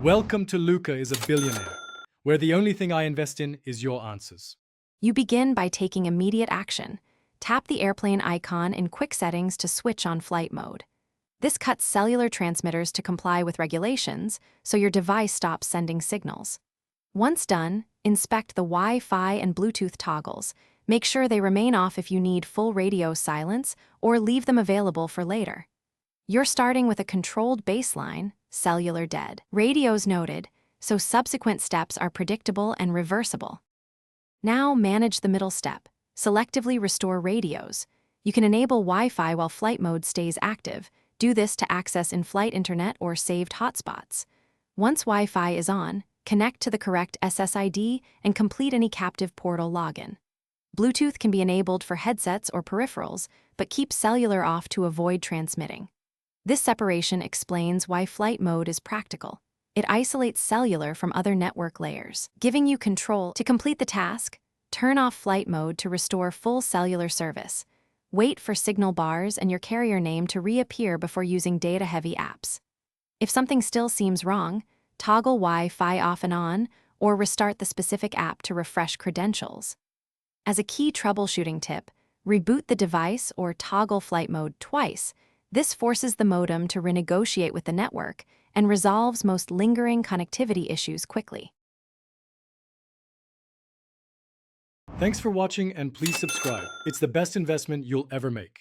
Welcome to Luca is a Billionaire, where the only thing I invest in is your answers. You begin by taking immediate action. Tap the airplane icon in Quick Settings to switch on flight mode. This cuts cellular transmitters to comply with regulations, so your device stops sending signals. Once done, inspect the Wi-Fi and Bluetooth toggles. Make sure they remain off if you need full radio silence, or leave them available for later. You're starting with a controlled baseline, cellular dead. Radio's noted, so subsequent steps are predictable and reversible. Now manage the middle step. Selectively restore radios. You can enable Wi-Fi while flight mode stays active. Do this to access in-flight internet or saved hotspots. Once Wi-Fi is on, connect to the correct SSID and complete any captive portal login. Bluetooth can be enabled for headsets or peripherals, but keep cellular off to avoid transmitting. This separation explains why flight mode is practical. It isolates cellular from other network layers, giving you control. To complete the task, turn off flight mode to restore full cellular service. Wait for signal bars and your carrier name to reappear before using data-heavy apps. If something still seems wrong, toggle Wi-Fi off and on, or restart the specific app to refresh credentials. As a key troubleshooting tip, reboot the device or toggle flight mode twice. This forces the modem to renegotiate with the network and resolves most lingering connectivity issues quickly. Thanks for watching and please subscribe. It's the best investment you'll ever make.